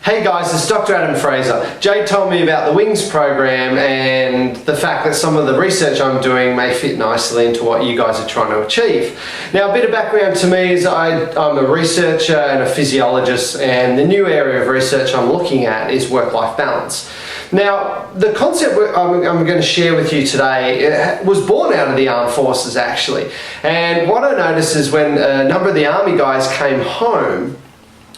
Hey guys, it's Dr. Adam Fraser. Jade told me about the WINGS program and the fact that some of the research I'm doing may fit nicely into what you guys are trying to achieve. Now, a bit of background to me is I'm a researcher and a physiologist, and the new area of research I'm looking at is work-life balance. Now, the concept I'm going to share with you today was born out of the armed forces actually. And what I noticed is when a number of the army guys came home,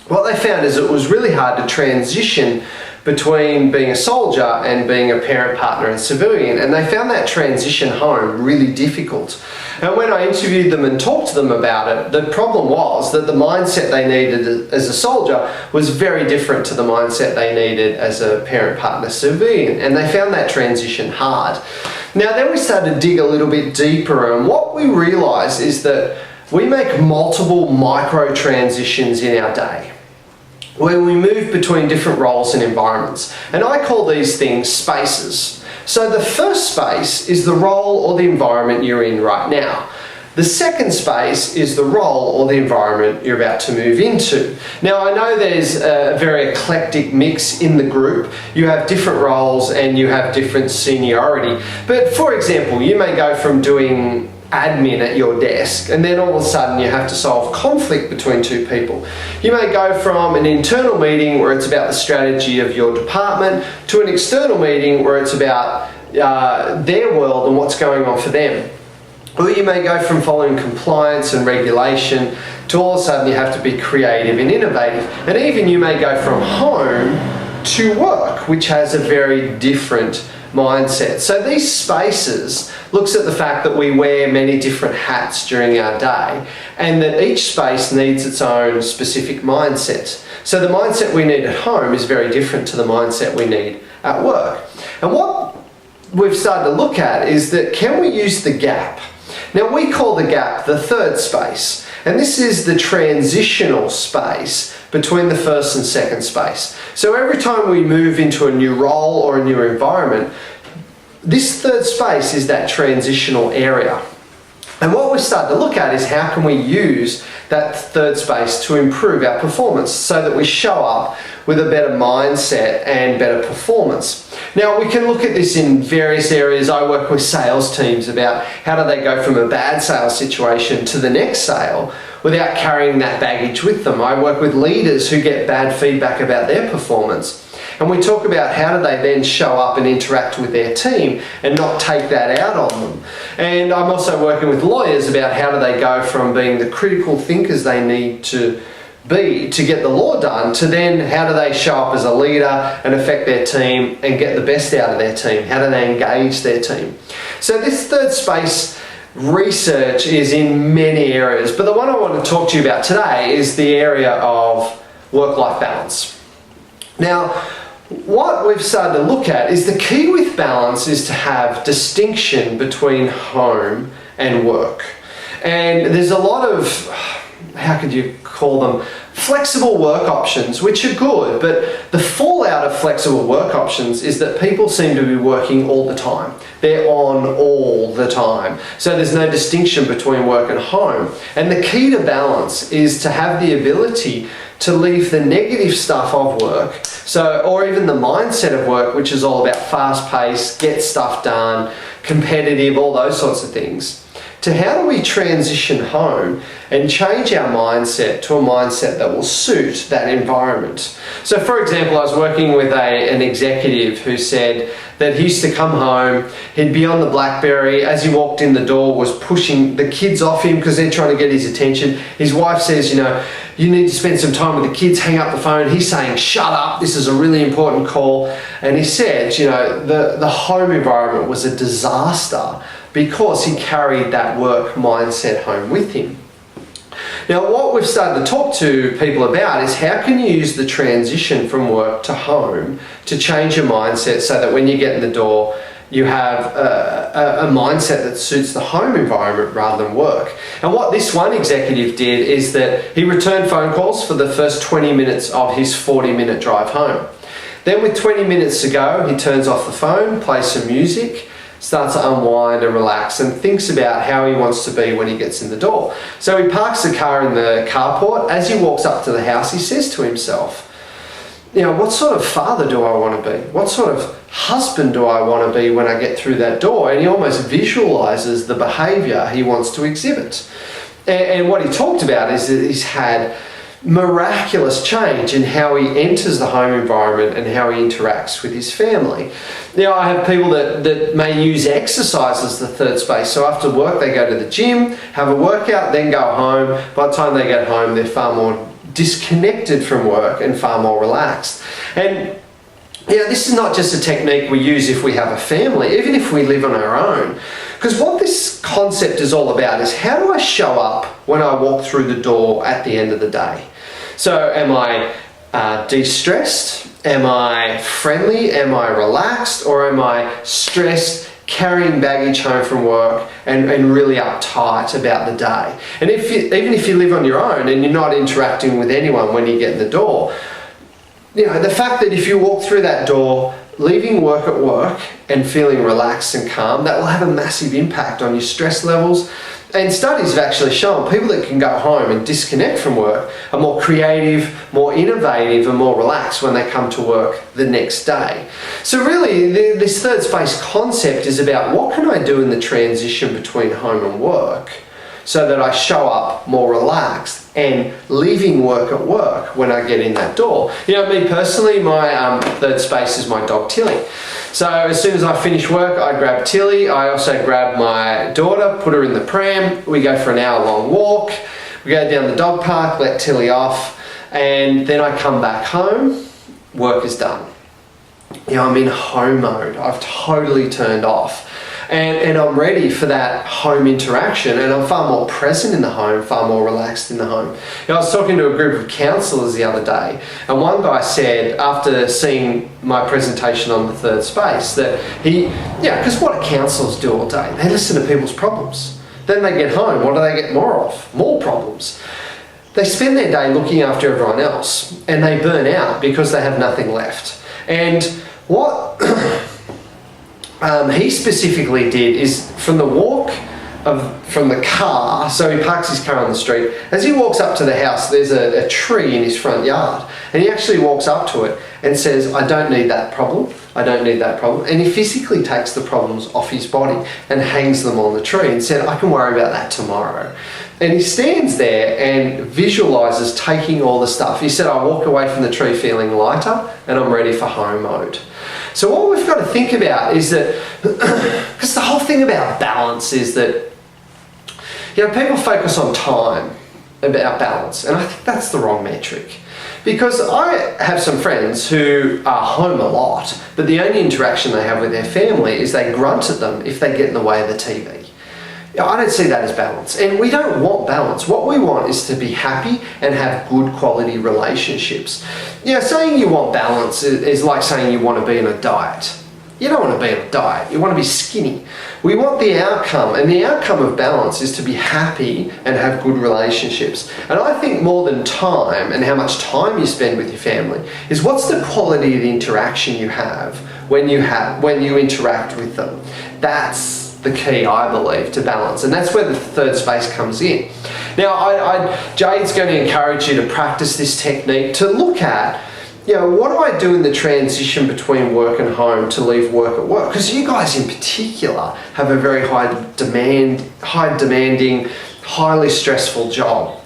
what they found is it was really hard to transition between being a soldier and being a parent, partner and civilian, and they found that transition home really difficult. And when I interviewed them and talked to them about it, the problem was that the mindset they needed as a soldier was very different to the mindset they needed as a parent, partner, civilian, and they found that transition hard. Now then we started to dig a little bit deeper, and what we realised is that we make multiple micro transitions in our day, where we move between different roles and environments. And I call these things spaces. So the first space is the role or the environment you're in right now. The second space is the role or the environment you're about to move into. Now, I know there's a very eclectic mix in the group. You have different roles and you have different seniority. But for example, you may go from doing admin at your desk, and then all of a sudden you have to solve conflict between two people. You may go from an internal meeting where it's about the strategy of your department to an external meeting where it's about their world and what's going on for them. Or you may go from following compliance and regulation to all of a sudden you have to be creative and innovative. And even you may go from home to work, which has a very different mindset. So these spaces looks at the fact that we wear many different hats during our day, and that each space needs its own specific mindset. So the mindset we need at home is very different to the mindset we need at work. And what we've started to look at is that can we use the gap? Now we call the gap the third space, and this is the transitional space between the first and second space. So every time we move into a new role or a new environment, this third space is that transitional area. And what we've started to look at is how can we use that third space to improve our performance so that we show up with a better mindset and better performance. Now we can look at this in various areas. I work with sales teams about how do they go from a bad sales situation to the next sale without carrying that baggage with them. I work with leaders who get bad feedback about their performance, and we talk about how do they then show up and interact with their team and not take that out on them. And I'm also working with lawyers about how do they go from being the critical thinkers they need to be to get the law done, to then how do they show up as a leader and affect their team and get the best out of their team? How do they engage their team? So this third space research is in many areas, but the one I want to talk to you about today is the area of work-life balance. Now, what we've started to look at is the key with balance is to have distinction between home and work. And there's a lot of, how could you call them, flexible work options, which are good, but the fallout of flexible work options is that people seem to be working all the time. They're on all the time. So there's no distinction between work and home. And the key to balance is to have the ability to leave the negative stuff of work, or even the mindset of work, which is all about fast pace, get stuff done, competitive, all those sorts of things, to how do we transition home and change our mindset to a mindset that will suit that environment. So for example, I was working with an executive who said that he used to come home, he'd be on the BlackBerry, as he walked in the door was pushing the kids off him because they're trying to get his attention. His wife says, you know, you need to spend some time with the kids, hang up the phone. He's saying, shut up, this is a really important call. And he said, you know, the home environment was a disaster because he carried that work mindset home with him. Now, what we've started to talk to people about is how can you use the transition from work to home to change your mindset so that when you get in the door, you have a mindset that suits the home environment rather than work. And what this one executive did is that he returned phone calls for the first 20 minutes of his 40-minute drive home. Then with 20 minutes to go, he turns off the phone, plays some music, starts to unwind and relax and thinks about how he wants to be when he gets in the door. So he parks the car in the carport. As he walks up to the house, he says to himself, what sort of father do I want to be? What sort of husband do I want to be when I get through that door? And he almost visualizes the behavior he wants to exhibit. And what he talked about is that he's had miraculous change in how he enters the home environment and how he interacts with his family. Now, I have people that may use exercise as the third space. So after work, they go to the gym, have a workout, then go home. By the time they get home, they're far more disconnected from work and far more relaxed. And this is not just a technique we use if we have a family, even if we live on our own. Because what this concept is all about is, how do I show up when I walk through the door at the end of the day? So am I de-stressed? Am I friendly? Am I relaxed? Or am I stressed, carrying baggage home from work and really uptight about the day? And even if you live on your own and you're not interacting with anyone when you get in the door, the fact that if you walk through that door leaving work at work and feeling relaxed and calm, that will have a massive impact on your stress levels. And studies have actually shown people that can go home and disconnect from work are more creative, more innovative, and more relaxed when they come to work the next day. So really, this third space concept is about, what can I do in the transition between home and work so that I show up more relaxed and leaving work at work when I get in that door. Me personally, my third space is my dog Tilly. So as soon as I finish work, I grab Tilly. I also grab my daughter, put her in the pram. We go for an hour-long walk. We go down the dog park, let Tilly off, and then I come back home. Work is done. I'm in home mode. I've totally turned off. And I'm ready for that home interaction, and I'm far more present in the home, far more relaxed in the home. I was talking to a group of counsellors the other day, and one guy said, after seeing my presentation on the third space, that because what do counsellors do all day? They listen to people's problems. Then they get home, what do they get more of? More problems. They spend their day looking after everyone else, and they burn out because they have nothing left. And what he specifically did is, from the walk from the car, so he parks his car on the street, as he walks up to the house, there's a tree in his front yard, and he actually walks up to it and says, I don't need that problem, I don't need that problem. And he physically takes the problems off his body and hangs them on the tree and said, I can worry about that tomorrow. And he stands there and visualizes taking all the stuff. He said, I walk away from the tree feeling lighter and I'm ready for home mode. So what we've got to think about is that, because the whole thing about balance is that, people focus on time about balance, and I think that's the wrong metric. Because I have some friends who are home a lot, but the only interaction they have with their family is they grunt at them if they get in the way of the TV. I don't see that as balance, and we don't want balance. What we want is to be happy and have good quality relationships. Saying you want balance is like saying you want to be on a diet. You don't want to be on a diet, you want to be skinny. We want the outcome, and the outcome of balance is to be happy and have good relationships. And I think more than time and how much time you spend with your family is, what's the quality of the interaction you have when you interact with them. That's the key, I believe, to balance, and that's where the third space comes in. Now, Jade's going to encourage you to practice this technique, to look at, what do I do in the transition between work and home to leave work at work? Because you guys in particular have a very high demanding, highly stressful job.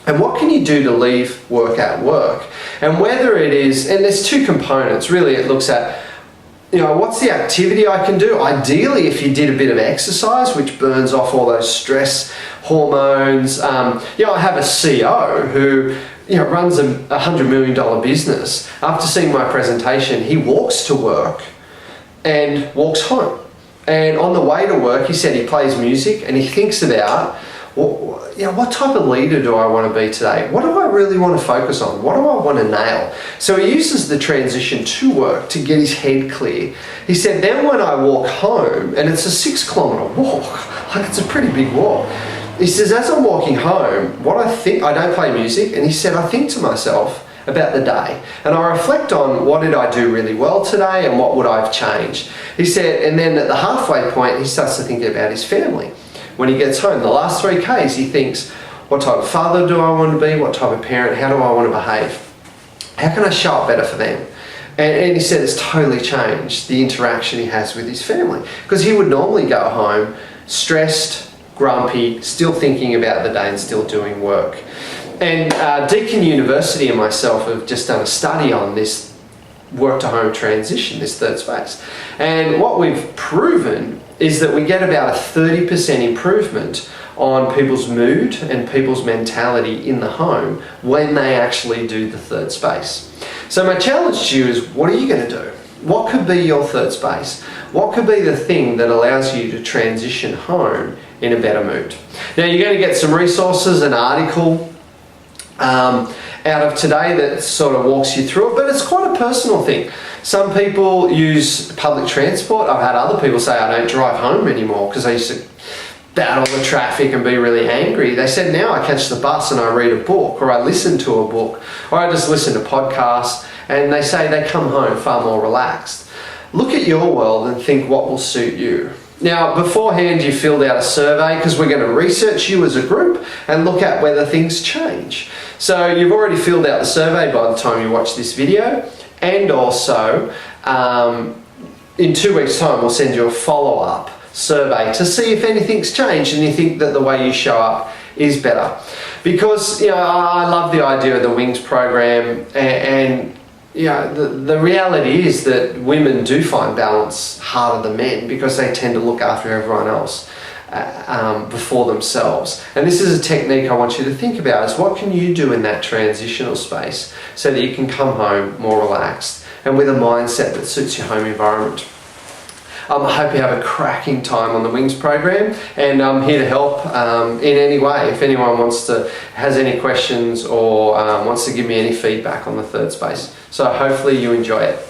And what can you do to leave work at work? And whether it is, and there's two components, really. It looks at, what's the activity I can do? Ideally, if you did a bit of exercise, which burns off all those stress hormones. I have a CEO who runs a $100 million business. After seeing my presentation, he walks to work and walks home. And on the way to work, he said he plays music and he thinks about, what type of leader do I want to be today? What do I really want to focus on? What do I want to nail? So he uses the transition to work to get his head clear. He said, then when I walk home, and it's a 6-kilometre walk, it's a pretty big walk. He says, as I'm walking home, I don't play music, and he said, I think to myself about the day, and I reflect on what did I do really well today and what would I have changed. He said, and then at the halfway point, he starts to think about his family. When he gets home, the last 3 Ks, he thinks, what type of father do I want to be? What type of parent? How do I want to behave? how can I show up better for them? And he said it's totally changed the interaction he has with his family, because he would normally go home stressed, grumpy, still thinking about the day and still doing work. And Deakin University and myself have just done a study on this work to home transition, this third space. And what we've proven is that we get about a 30% improvement on people's mood and people's mentality in the home when they actually do the third space. So my challenge to you is, what are you going to do? What could be your third space? What could be the thing that allows you to transition home in a better mood? Now, you're going to get some resources, an article out of today that sort of walks you through it, but it's quite a personal thing. Some people use public transport. I've had other people say, I don't drive home anymore because I used to battle the traffic and be really angry. They said, now I catch the bus and I read a book, or I listen to a book, or I just listen to podcasts, and they say they come home far more relaxed. Look at your world and think what will suit you. Now, beforehand, you filled out a survey because we're going to research you as a group and look at whether things change. So you've already filled out the survey by the time you watch this video, and also in 2 weeks' time we'll send you a follow-up survey to see if anything's changed and you think that the way you show up is better. Because, you know, I love the idea of the Wings program, and you know, the reality is that women do find balance harder than men because they tend to look after everyone else before themselves. And this is a technique I want you to think about, is what can you do in that transitional space so that you can come home more relaxed and with a mindset that suits your home environment. I hope you have a cracking time on the Wings program, and I'm here to help in any way. If anyone has any questions or wants to give me any feedback on the third space. So hopefully you enjoy it.